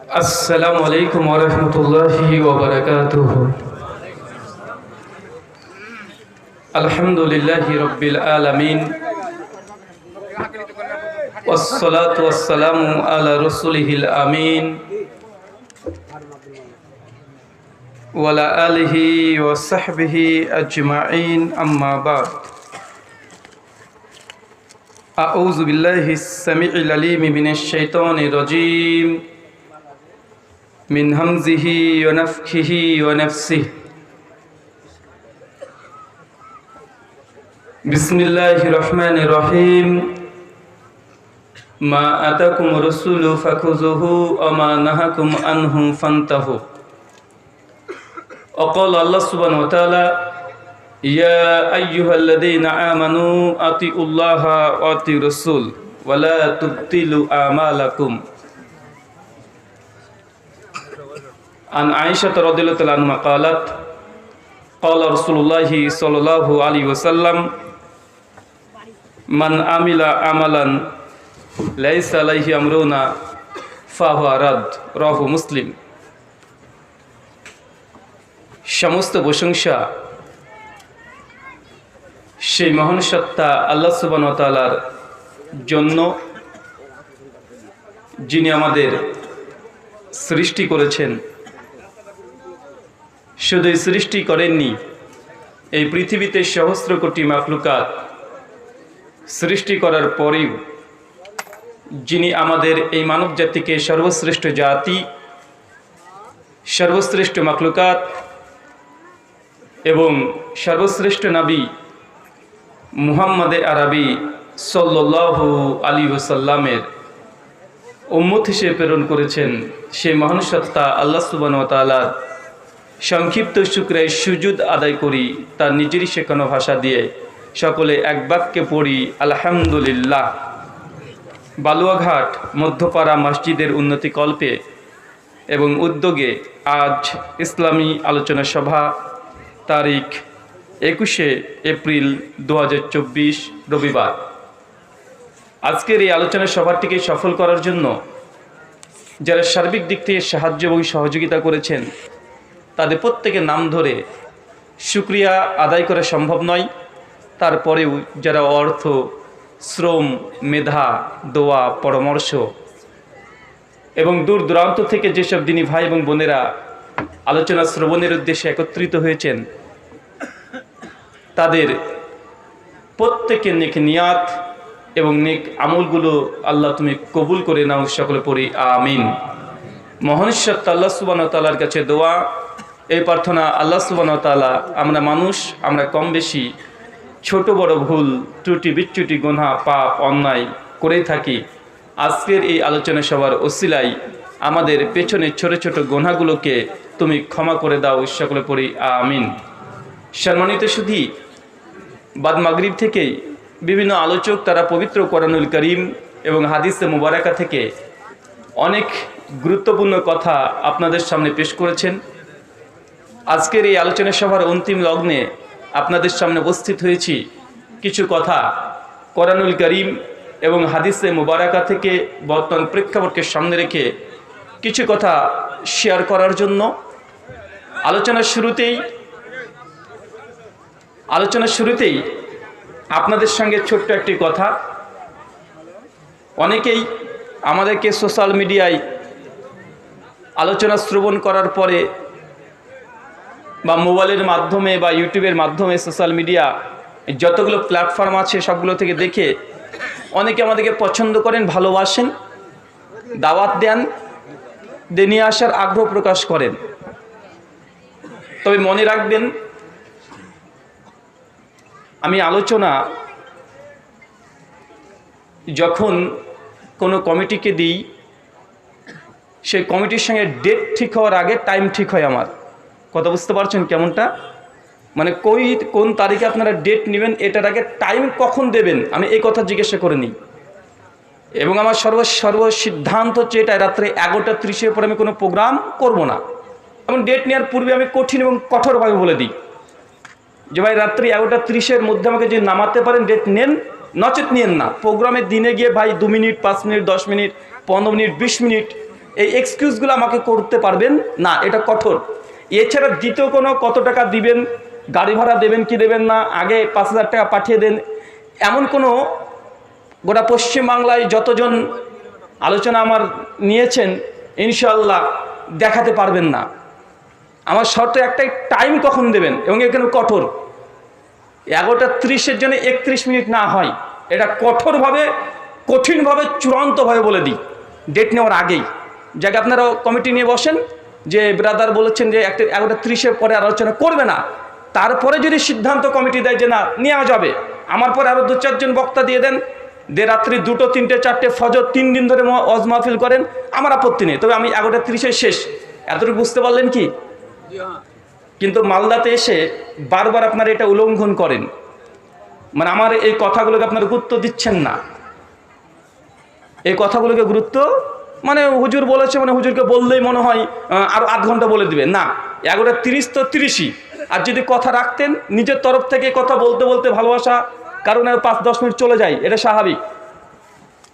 আসসালামু আলাইকুম ওয়া রাহমাতুল্লাহি ওয়া বারাকাতুহু। আলহামদুলিল্লাহি রাব্বিল আলামিন ওয়াস সালাতু ওয়াস সালামু আলা রাসূলিহিল আমিন ওয়া আলা আলিহি ওয়া সাহবিহি আজমাইন, আম্মা বা'দ। আউযু বিল্লাহিস সামিউল আলিম মিনাশ শাইতানির রাজীম মিন হামজিহি ওয়া নাফখিহি ওয়া নাফসিহি। বিসমিল্লাহির রহমানির রহিম। মা আতাকুমুর রাসূলু ফাখুযুহু ওয়া মা নাহাকুম আনহু ফান্তাহু। وقال الله سبحانه وتعالى يا أيها الذين آمنوا أطيعوا الله وأطيعوا الرسول ولا تبطلوا أعمالكم. عن عائشة رضي الله عنها قالت قال رسول الله صلى الله عليه وسلم من عمل عملا ليس عليه أمرنا فهو رد. রাহু মুসলিম। সমস্ত প্রশংসা সেই মহান সত্তা আল্লাহ সুবহানাহু ওয়া তাআলার জন্য, যিনি আমাদের সৃষ্টি করেছেন। শুধু সৃষ্টি করেননি, এই পৃথিবীতে সহস্র কোটি মাখলুকাত সৃষ্টি করার পরেও যিনি আমাদের এই মানব জাতিকে সর্বশ্রেষ্ঠ জাতি, সর্বশ্রেষ্ঠ মাখলুকাত এবং সর্বশ্রেষ্ঠ নবী মুহাম্মদ আরবি সাল্লাল্লাহু আলাইহি ওয়াসাল্লামের উম্মত হিসেবে প্রেরণ করেছেন, সেই মহান সত্তা আল্লাহ সুবহানাহু ওয়া তাআলার সংক্ষিপ্ত শুকরে সুজুদ আদায় করি তার নিজেরই শেখানো ভাষা দিয়ে। সকলে এক বাক্যে পড়ি আলহামদুলিল্লাহ। বালুয়াঘাট মধ্যপাড়া মসজিদের উন্নতি কল্পে এবং উদ্যোগে আজ ইসলামী আলোচনা সভা তারিখ 21 এপ্রিল 2024 রবিবার। আজকের এই আলোচনা সভাটিকে সফল করার জন্য যারা সার্বিক দিক থেকে সাহায্য এবং সহযোগিতা করেছেন তাদের প্রত্যেকের নাম ধরে শুকরিয়া আদায় করা সম্ভব নয়। তারপরেও যারা অর্থ, শ্রম, মেধা, দোয়া, পরামর্শ এবং দূর দূরান্ত থেকে যেসব দিনী ভাই এবং বোনেরা আলোচনা শ্রবণের উদ্দেশ্যে একত্রিত হয়েছেন, তাদের প্রত্যেকের নেক নিয়াত এবং নেক আমলগুলো আল্লাহ তুমি কবুল করে নাও। সকলে পড়ি আমিন। মহান সত্তা আল্লাহ সুবহানাহু ওয়া তাআলার কাছে দোয়া, এই প্রার্থনা, আল্লাহ সুবহানাহু ওয়া তাআলা, আমরা মানুষ, আমরা কম বেশি ছোট বড় ভুল ত্রুটি বিচ্যুতি গুনাহ পাপ অন্যায় করেই থাকি। আজকের এই আলোচনা সভার ওসিলায় আমাদের পেছনের ছোট ছোট গুনাহগুলোকে তুমি ক্ষমা করে দাও। সকলে পড়ি আমিন। সম্মানিত সুধী, বাদ মাগরিব থেকেই বিভিন্ন আলোচক তারা পবিত্র কোরআনুল কারীম এবং হাদিসে মুবারাকা থেকে অনেক গুরুত্বপূর্ণ কথা আপনাদের সামনে পেশ করেছেন। আজকের এই আলোচনা সভার অন্তিম লগ্নে আপনাদের সামনে উপস্থিত হয়েছি কিছু কথা কোরআনুল কারীম এবং হাদিসে মুবারাকা থেকে বর্তমান প্রেক্ষাপটকে সামনে রেখে কিছু কথা শেয়ার করার জন্য। আলোচনার শুরুতেই আপনাদের সঙ্গে ছোট্ট একটি কথা। অনেকেই আমাদেরকে সোশ্যাল মিডিয়ায় আলোচনা শ্রবণ করার পরে বা মোবাইলের মাধ্যমে বা ইউটিউবের মাধ্যমে সোশ্যাল মিডিয়া যতগুলো প্ল্যাটফর্ম আছে সবগুলো থেকে দেখে অনেকে আমাদেরকে পছন্দ করেন, ভালোবাসেন, দাওয়াত দেন, নিয়ে আসার আগ্রহ প্রকাশ করেন। তবে মনে রাখবেন, আমি আলোচনা যখন কোনো কমিটিকে দিই, সেই কমিটির সঙ্গে ডেট ঠিক হওয়ার আগে টাইম ঠিক হয় আমার। কথা বুঝতে পারছেন কেমনটা? মানে কোন তারিখে আপনারা ডেট নেবেন, এটার আগে টাইম কখন দেবেন আমি এই কথা জিজ্ঞাসা করে নিই। এবং আমার সর্ব সিদ্ধান্ত হচ্ছে এটা, রাত্রে 11:30-এর পরে আমি কোনো প্রোগ্রাম করব না। এবং ডেট নেওয়ার পূর্বে আমি কঠিন এবং কঠোরভাবে বলে দিই যে ভাই রাত্রি 11:30-এর মধ্যে আমাকে যে নামাতে পারেন ডেট নেন, নচেত নিয়েন না। প্রোগ্রামের দিনে গিয়ে ভাই 2 minute, 5 minute, 10 minute, 15 minute, 20 minute এই এক্সকিউজগুলো আমাকে করতে পারবেন না, এটা কঠোর। এছাড়া দ্বিতীয় কোনো কত টাকা দিবেন, গাড়ি ভাড়া দেবেন কি দেবেন না, আগে 5,000 টাকা পাঠিয়ে দেন, এমন কোনো গোটা পশ্চিমবাংলায় যতজন আলোচনা আমার নিয়েছেন ইনশাআল্লাহ দেখাতে পারবেন না। আমার শর্ত একটাই, টাইম কখন দেবেন, এবং এখানে কঠোর। 11:30-এর জন্য 31 মিনিট না হয়, এটা কঠোরভাবে, কঠিনভাবে, চূড়ান্তভাবে বলে দিই ডেট নেওয়ার আগেই। যাকে আপনারা কমিটি নিয়ে বসেন যে ব্রাদার বলেছেন যে 11:30-এর পরে আলোচনা করবে না, তারপরে যদি সিদ্ধান্ত কমিটি দেয় যে না নেওয়া যাবে, আমার পরে আরও 2-4 জন বক্তা দিয়ে দেন, রাত্রি 2, 3, 4 ফজর 3 দিন ধরে ওয়াজ মাহফিল করেন, আমার আপত্তি নেই, তবে আমি 11:30-এ শেষ। এতটুকু বুঝতে পারলেন কি? কিন্তু মালদাতে এসে বারবার আপনারা এটা উল্লঙ্ঘন করেন, মানে আমার এই কথাগুলোকে আপনারা গুরুত্ব দিচ্ছেন না। এই কথাগুলোকে গুরুত্ব, মানে হুজুর বলেছে মানে হুজুরকে বললেই মনে হয় আরও আধ ঘন্টা বলে দিবে না। 11:30 তো 30ই, আর যদি কথা রাখতেন নিজের তরফ থেকে কথা বলতে বলতে ভালোবাসা কারণে 5-10 মিনিট চলে যায়, এটা স্বাভাবিক।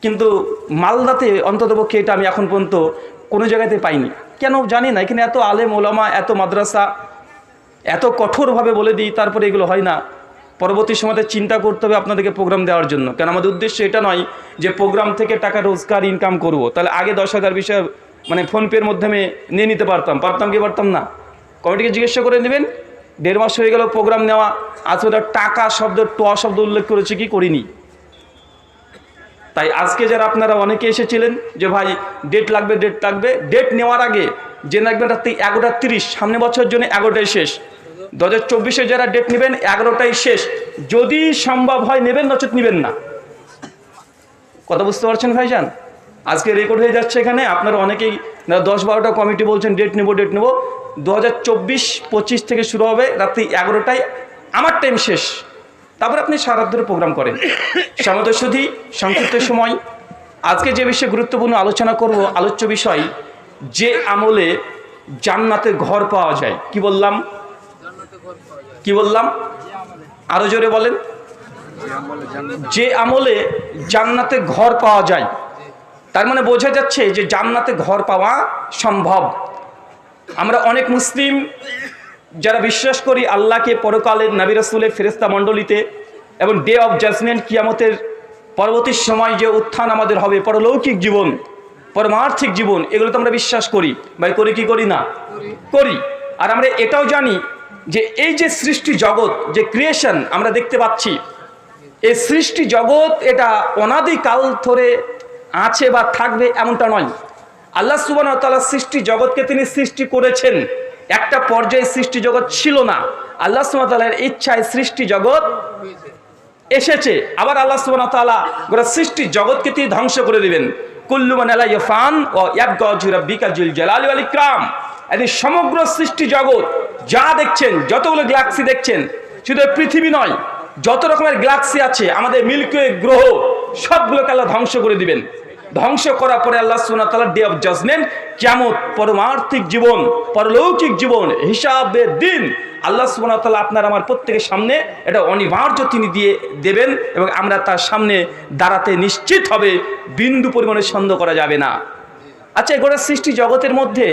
কিন্তু মালদাতে অন্ততপক্ষে এটা আমি এখন পর্যন্ত কোনো জায়গাতে পাইনি, কেন জানি না। এখানে এত আলেম ওলামা, এত মাদ্রাসা, এত কঠোরভাবে বলে দিই, তারপরে এগুলো হয় না। পরবর্তী সময়তে চিন্তা করতে হবে আপনাদেরকে প্রোগ্রাম দেওয়ার জন্য, কেন আমাদের উদ্দেশ্য এটা নয় যে প্রোগ্রাম থেকে টাকা রোজগার ইনকাম করব। তাহলে আগে 10,000 বিষয় মানে ফোনপের মাধ্যমে নিয়ে নিতে পারতাম কি পারতাম না? কমিটিকে জিজ্ঞাসা করে নেবেন। 1.5 মাস হয়ে গেল প্রোগ্রাম নেওয়া, আজকে টাকা শব্দ, শব্দ উল্লেখ করেছে কি করিনি। তাই আজকে যারা আপনারা অনেকে এসেছিলেন যে ভাই ডেট লাগবে, ডেট নেওয়ার আগে যে রাখবেন রাত্রি 11:30, সামনে বছর জন্য 11টায় শেষ। 2024-এ যারা ডেট নেবেন 11টায় শেষ, যদি সম্ভব হয় নেবেন, নচেত নেবেন না। কথা বুঝতে পারছেন ভাইজান? আজকে রেকর্ড হয়ে যাচ্ছে এখানে। আপনারা অনেকেই 10-12টা কমিটি বলছেন ডেট নেব। 2024-25 থেকে শুরু হবে রাত্রি 11টায়, আমার টাইম শেষ, তারপরে আপনি সারা রাত ধরে প্রোগ্রাম করেন। সমাদর্শী সংক্ষিপ্ত সময় আজকে যে বিষয়ে গুরুত্বপূর্ণ আলোচনা করব, আলোচ্য বিষয় যে আমলে জান্নাতে ঘর পাওয়া যায়। কি বললাম? আরো জোরে বলেন। যে আমলে জান্নাতে ঘর পাওয়া যায়, তার মানে বোঝা যাচ্ছে যে জান্নাতে ঘর পাওয়া সম্ভব। আমরা অনেক মুসলিম যারা বিশ্বাস করি আল্লাহকে, পরকালের, নবী রাসূলের, ফেরেশতা মণ্ডলীতে, এবং ডে অফ জাজমেন্ট, কিয়ামতের পরবর্তী সময় যে উত্থান আমাদের হবে, পরলৌকিক জীবন, পরমার্থিক জীবন, এগুলো তো আমরা বিশ্বাস করি। ভাই করি কি করি না? করি। আর আমরা এটাও জানি যে এই যে সৃষ্টি জগৎ, যে ক্রিয়েশন আমরা দেখতে পাচ্ছি, এই সৃষ্টি জগৎ এটা অনাদিকাল ধরে আছে বা থাকবে এমনটা নয়। আল্লাহ সুবহানাহু ওয়া তাআলা সৃষ্টি জগৎকে তিনি সৃষ্টি করেছেন, একটা পর্যায়ে সৃষ্টি জগৎ ছিল না, আল্লাহ সুবহানাহু ওয়া তাআলার ইচ্ছায় সৃষ্টি জগৎ এসেছে। আবার আল্লাহ সুবহানাহু ওয়া তাআলা গোটা সৃষ্টি জগৎকে তিনি ধ্বংস করে দিবেন। কুল্লু মান আলাইহা ফান ওয়া ইয়াবকা ওয়াজহু রাব্বিকা যুল জালালি ওয়াল ইকরাম। এই সমগ্র সৃষ্টি জগৎ যা দেখছেন, যতগুলো গ্যালাক্সি দেখছেন, শুধু পৃথিবী নয়, যত রকমের গ্যালাক্সি আছে, আমাদের মিল্কি ওয়ে গ্রহ, সবগুলোকে আল্লাহ ধ্বংস করে দিবেন। ধ্বংস করার পরে আল্লাহ সুবহানাহু ওয়া তাআলা ডে অফ জাজমেন্ট, কিয়ামত, পরমার্থিক জীবন, পরলৌকিক জীবন, হিসাবের দিন আল্লাহ সুবহানাহু ওয়া তাআলা আপনার আমার প্রত্যেকের সামনে এটা অনিবার্য তিনি দিয়ে দেবেন, এবং আমরা তার সামনে দাঁড়াতে নিশ্চিত হবে, বিন্দু পরিমাণে সন্দেহ করা যাবে না। আচ্ছা, গোটা সৃষ্টি জগতের মধ্যে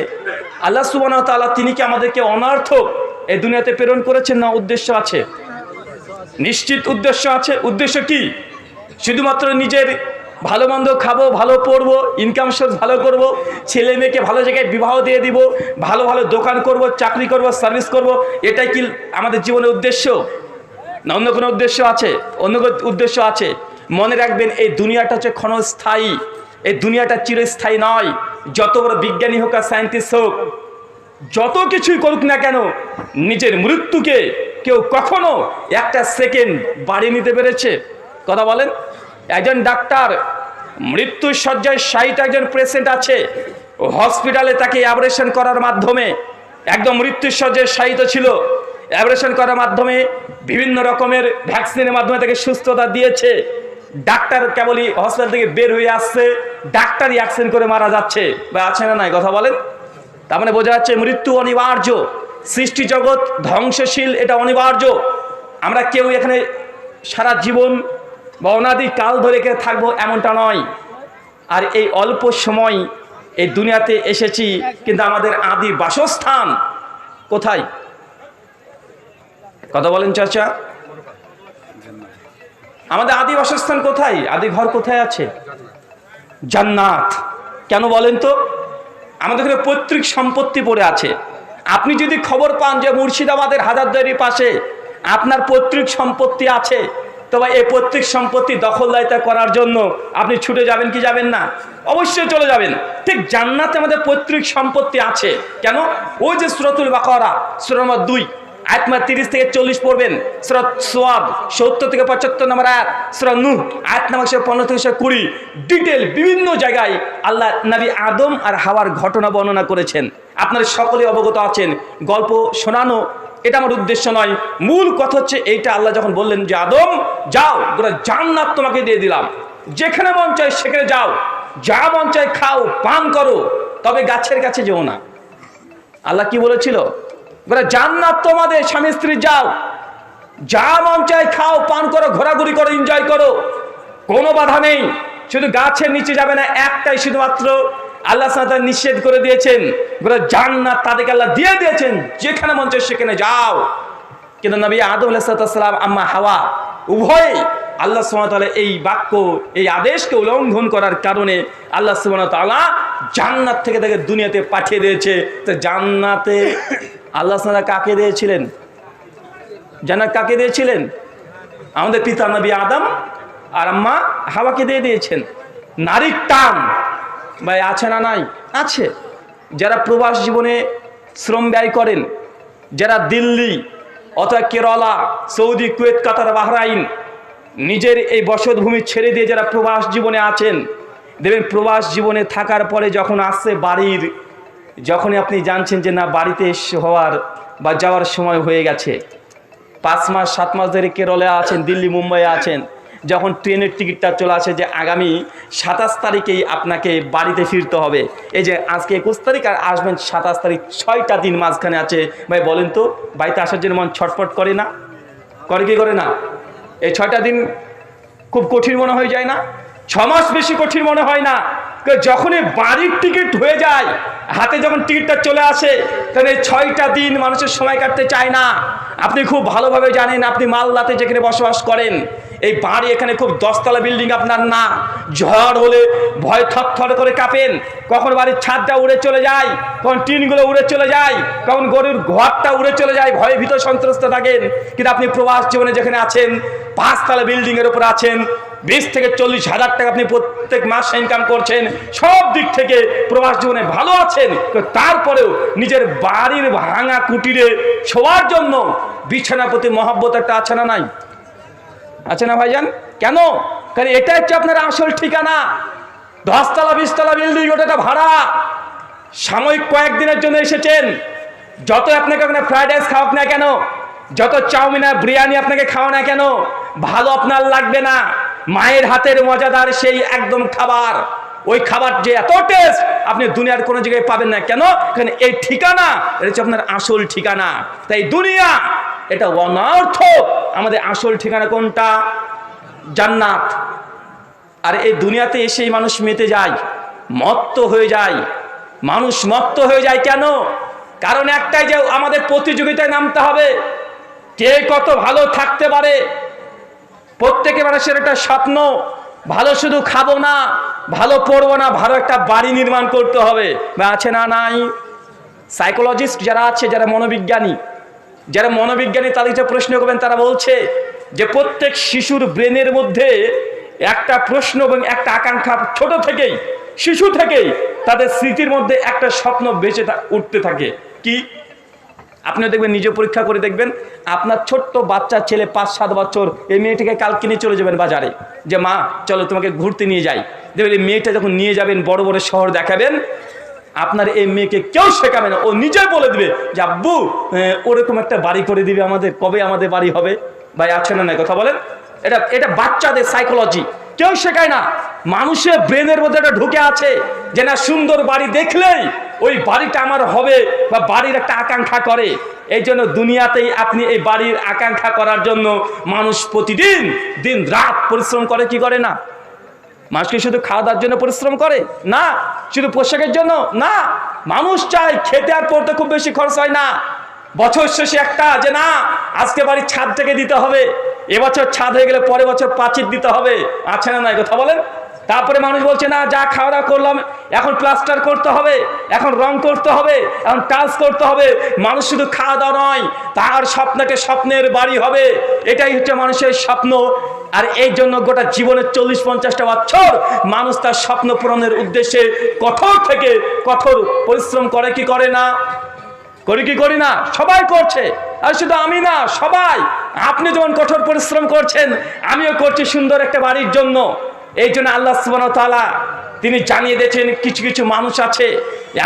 আল্লাহ সুবহানাহু ওয়া তাআলা তিনি কি আমাদেরকে অনর্থক এই দুনিয়াতে প্রেরণ করেছেন না? উদ্দেশ্য আছে, নিশ্চিত উদ্দেশ্য আছে। উদ্দেশ্য কি? শুধুমাত্র নিজের ভালো মন্দ খাবো, ভালো পড়বো, ইনকাম সোর্স ভালো করব, ছেলে মেয়েকে ভালো জায়গায় বিবাহ দিয়ে দিব, ভালো ভালো দোকান করব, চাকরি করব, সার্ভিস করব, এটাই কি আমাদের জীবনের উদ্দেশ্য? না অন্য কোনো উদ্দেশ্য আছে? অন্য উদ্দেশ্য আছে। মনে রাখবেন, এই দুনিয়াটা হচ্ছে ক্ষণস্থায়ী, এই দুনিয়াটা চিরস্থায়ী নয়। যত বড় বিজ্ঞানী হোক আর সায়েন্টিস্ট হোক, যত কিছুই করুক না কেন, নিজের মৃত্যুকে কেউ কখনো একটা সেকেন্ড বাড়িয়ে নিতে পেরেছে? কথা বলেন। একজন ডাক্তার মৃত্যুর শয্যায় 60 একজন পেশেন্ট আছে, হসপিটালে তাকে অপারেশন করার মাধ্যমে একদম মৃত্যুসজ্জায় শায়িত ছিল। অপারেশন করার মাধ্যমে বিভিন্ন রকমের ভ্যাকসিনের মাধ্যমে তাকে সুস্থতা দিয়েছে। ডাক্তার কেবলই হসপিটাল থেকে বের হয়ে আসছে, ডাক্তারই অ্যাক্সিডেন্ট করে মারা যাচ্ছে, বা আছে না নাই কথা বলেন? তার মানে বোঝা যাচ্ছে মৃত্যু অনিবার্য, সৃষ্টি জগৎ ধ্বংসশীল, এটা অনিবার্য। আমরা কেউ এখানে সারা জীবন বা অনাদি কাল ধরে থাকবো এমনটা নয়। আর এই অল্প সময় এই দুনিয়াতে এসেছি, কিন্তু আমাদের আদি বাসস্থান কোথায়? কথা বলেন চাচা, আমাদের আদি বাসস্থান কোথায়? আদি ঘর কোথায় আছে? জান্নাত। কেন বলেন তো? আমাদের এখানে পৈতৃক সম্পত্তি পড়ে আছে। আপনি যদি খবর পান যে মুর্শিদাবাদের হাজারদুয়ারির পাশে আপনার পৈতৃক সম্পত্তি আছে, তবে এই পৈতৃক সম্পত্তি দখলদারিতা করার জন্য আপনি ছুটে যাবেন কি যাবেন না? অবশ্যই চলে যাবেন। ঠিক জান্নাতে আমাদের পৈতৃক সম্পত্তি আছে। কেন? ওই যে সূরাতুল বাকারা সূরা নম্বর 2 আয়াত 30 থেকে 40 পড়বেন, সূরা সোয়াদ 70 থেকে 75 নম্বর আয়াত, সূরা নূহ আয়াত নম্বর 15 থেকে 20 ডিটেল বিভিন্ন জায়গায় আল্লাহ নবী আদম আর হাওয়ার ঘটনা বর্ণনা করেছেন। আপনারা সকলে অবগত আছেন। গল্প শোনানো এটা আমার উদ্দেশ্য নয়, মূল কথা হচ্ছে এইটা। আল্লাহ যখন বললেন যে আদম যাও, গোটা জান্নাত তোমাকে দিয়ে দিলাম, যেখানে মন চায় সেখানে যাও, যা মন চায় খাও পান করো, তবে গাছের কাছে যেও না। আল্লাহ কি বলেছিল? গোটা জান্নাত তোমাদের, স্বামী স্ত্রী যাও, যা মন চায় খাও পান করো, ঘোরাঘুরি করো, এনজয় করো, কোনো বাধা নেই। শুধু গাছের নিচে যাবে না, একটাই শুধুমাত্র আল্লাহ সাল্লাল্লাহু নিষেধ করে দিয়েছেন, গোটা জান্নাত তাদেরকে আল্লাহ দিয়ে দিয়েছেন, যেখানে মন চায় সেখানে যাও। কিন্তু নবী আদম আলাইহিস সালাম, আম্মা হাওয়া উভয়ে আল্লাহ সুবহানাহু ওয়া তাআলা এই বাক্য, এই আদেশকে উল্লঙ্ঘন করার কারণে আল্লাহ সুবহানাহু ওয়া তাআলা জান্নাত থেকে তাকে দুনিয়াতে পাঠিয়ে দিয়েছে। তো জান্নাতে আল্লাহ সাল্লাল্লাহু কাকে দিয়েছিলেন? জান্নাত কাকে দিয়েছিলেন? আমাদের পিতা নবী আদম আর আম্মা হাওয়াকে দিয়ে দিয়েছেন। নারীর টান ভাই আছে না নাই? আছে। যারা প্রবাস জীবনে শ্রম ব্যয় করেন, যারা দিল্লি অথবা কেরালা, সৌদি, কুয়েত, কাতার, বাহরাইন নিজের এই বসতভূমি ছেড়ে দিয়ে যারা প্রবাস জীবনে আছেন, দেখবেন প্রবাস জীবনে থাকার পরে যখন আসছে বাড়ির, যখনই আপনি জানছেন যে না বাড়িতে হওয়ার বা যাওয়ার সময় হয়ে গেছে, 5 মাস 7 মাস ধরে কেরলে আছেন, দিল্লি মুম্বাইয়ে আছেন, যখন ট্রেনের টিকিটটা চলে আসে যে আগামী 27 তারিখেই আপনাকে বাড়িতে ফিরতে হবে, এই যে আজকে 21 তারিখ আর আসবেন 27 তারিখ, 6টা দিন মাঝখানে আছে। ভাই বলেন তো, বাড়িতে আসার জন্য মন ছটফট করে না? করে কি করে না? এই 6টা দিন খুব কঠিন মনে হয়ে যায় না? 6 মাস বেশি কঠিন মনে হয় না? যখনই বাড়ির টিকিট হয়ে যায়, হাতে যখন টিকিটটা চলে আসে, তখন এই 6টা দিন মানুষের সময় কাটতে চায় না। আপনি খুব ভালোভাবে জানেন, আপনি মালদাতে যেখানে বসবাস করেন, এই বাড়ি এখানে খুব 10 তলা বিল্ডিং আপনার না, ঝড় হলে ভয় থরথর করে কাঁপেন, কখন বাড়ির ছাদটা উড়ে চলে যায়, কখন টিনগুলো উড়ে চলে যায়, কখন গরুর ঘরটা উড়ে চলে যায়, ভয়ে ভীত সন্ত্রস্ত থাকেন। কিন্তু আপনি প্রবাস জীবনে যেখানে আছেন, 5 তলা বিল্ডিংয়ের উপর আছেন, 20 থেকে 40 হাজার টাকা আপনি প্রত্যেক মাসে ইনকাম করছেন, সব দিক থেকে প্রবাস জীবনে ভালো আছেন। তারপরেও নিজের বাড়ির ভাঙা কুটিরে শোয়ার জন্য বিছানা প্রতি মহব্বত একটা আছে না নাই? আছে না ভাইজান? কেন? কারণ এটা হচ্ছে আপনার আসল ঠিকানা। 10 তলা 20 তলা বিল্ডিং, ওটা ভাড়া, সাময়িক কয়েকদিনের জন্য এসেছেন। যত আপনাকে ওখানে ফ্রাইড রাইস খাওয়াক না কেন, যত চাউমিন আর বিরিয়ানি আপনাকে খাওয়া না কেন, ভালো আপনার লাগবে না। মায়ের হাতের মজাদার সেই একদম খাবার, ওই খাবার যে এত টেস্ট আপনি দুনিয়ার কোনো জায়গায় পাবেন না। কেন? কারণ এই ঠিকানা, এটা হচ্ছে আপনার আসল ঠিকানা। তাই দুনিয়া এটা অনর্থক, আমাদের আসল ঠিকানা কোনটা? জান্নাত। আর এই দুনিয়াতে এসেই মানুষ মেতে যায়, মত্ত হয়ে যায়। মানুষ মত্ত হয়ে যায় কেন? কারণ একটাই, যে আমাদের প্রতিযোগিতায় নামতে হবে, কে কত ভালো থাকতে পারে। প্রত্যেকে মানুষের একটা স্বপ্ন, ভালো শুধু খাবো না, ভালো পড়বো না, ভালো একটা বাড়ি নির্মাণ করতে হবে। বা আছে না নাই? সাইকোলজিস্ট যারা আছে, যারা মনোবিজ্ঞানী, তাদেরকে প্রশ্ন করবেন, তারা বলছে যে প্রত্যেক শিশুর ব্রেনের মধ্যে একটা প্রশ্ন এবং একটা আকাঙ্ক্ষা ছোট থেকেই, শিশু থেকেই তাদের স্মৃতির মধ্যে একটা স্বপ্ন বেঁচে উঠতে থাকে। কি? আপনি দেখবেন, নিজে পরীক্ষা করে দেখবেন, আপনার ছোট্ট বাচ্চা ছেলে 5-7 বছর, এই মেয়েটিকে কালকে নিয়ে চলে যাবেন বাজারে, যে মা চলো তোমাকে ঘুরতে নিয়ে যাই। দেখবেন এই মেয়েটা যখন নিয়ে যাবেন, বড় বড় শহর দেখাবেন, আপনার এই মেয়েকে কেউ শেখাবে না, ও নিজে বলে দিবে যে আব্বু ওরকম একটা বাড়ি করে দিবে আমাদের, কবে আমাদের বাড়ি হবে? ভাই আছে না নাই কথা বলেন? এটা বাচ্চাদের সাইকোলজি, কেউ শেখায় না। মানুষের ব্রেনের মধ্যে এটা ঢুকে আছে যে না সুন্দর বাড়ি দেখলেই ওই বাড়িটা আমার হবে, বা বাড়ির একটা আকাঙ্ক্ষা করে। এই জন্য দুনিয়াতেই আপনি এই বাড়ির আকাঙ্ক্ষা করার জন্য মানুষ প্রতিদিন দিন রাত পরিশ্রম করে, কি করে না? মানুষকে শুধু খাওয়া দাওয়ার জন্য পরিশ্রম করে না, শুধু পোশাকের জন্য না, মানুষ চায় খেতে আর পড়তে খুব বেশি খরচ হয় না। বছর শেষে একটা যে না আজকে বাড়ির ছাদ থেকে দিতে হবে, এবছর ছাদ হয়ে গেলে পরের বছর প্রাচীর দিতে হবে, আছে না নাই কথা বলেন? তারপরে মানুষ বলছে না যা খাওয়া দাওয়া করলাম এখন প্লাস্টার করতে হবে, এখন রং করতে হবে, এখন টাচ করতে হবে। মানুষ শুধু খাওয়া দাওয়া নয়, তার স্বপ্নকে স্বপ্নের বাড়ি হবে, এটাই হচ্ছে মানুষের স্বপ্ন। আর এই জন্য গোটা জীবনের 40-50টা বছর মানুষ তার স্বপ্ন পূরণের উদ্দেশ্যে কঠোর থেকে কঠোর পরিশ্রম করে, কি করে না? করি কি করি না? সবাই করছে। আর শুধু আমি না, সবাই। আপনি যেমন কঠোর পরিশ্রম করছেন, আমিও করছি সুন্দর একটা বাড়ির জন্য। এই জন্য আল্লাহ সুবহানাহু ওয়া তাআলা তিনি জানিয়ে দিয়েছেন কিছু কিছু মানুষ আছে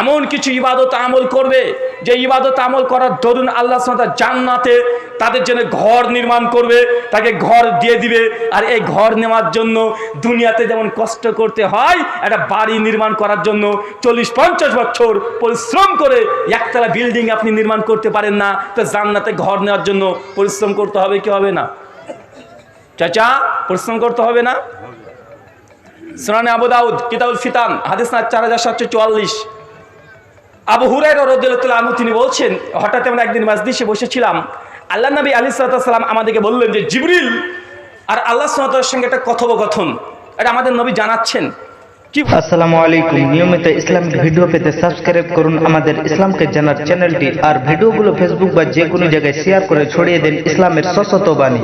এমন কিছু ইবাদত আমল করবে যে ইবাদত আমল করার দরুন আল্লাহ সুবহানাহু ওয়া তাআলা জান্নাতে তাদের জন্য ঘর নির্মাণ করবে, তাকে ঘর দিয়ে দিবে। আর এই ঘর নেওয়ার জন্য দুনিয়াতে যেমন কষ্ট করতে হয়, একটা বাড়ি নির্মাণ করার জন্য 40-50 বছর পরিশ্রম করে একতলা বিল্ডিং আপনি নির্মাণ করতে পারেন না, তো জান্নাতে ঘর নেওয়ার জন্য পরিশ্রম করতে হবে কি হবে না? চাচা পরিশ্রম করতে হবে না? সুনানে আবু দাউদ কিতাবুল ফিতান হাদিস নাম্বার 4744, আবু হুরায়রা রাদিয়াল্লাহু তাআলা আনহু তিনি বলছেন, হঠাৎ আমরা একদিন মজলিসে বসেছিলাম, আল্লাহ নবী আলাইহিস সালাম আমাদেরকে বললেন যে জিবরিল আর আল্লাহ সুবহানাহু ওয়া তাআলার সঙ্গে একটা কথোপকথন, এটা আমাদের নবী জানাচ্ছেন। আসসালামু আলাইকুম। নিয়মিত ইসলামিক ভিডিও পেতে সাবস্ক্রাইব করুন আমাদের ইসলামকে জানার চ্যানেলটি, আর ভিডিওগুলো ফেসবুক বা যে কোনো জায়গায় শেয়ার করে ছড়িয়ে দিন ইসলামের সশত বাণী।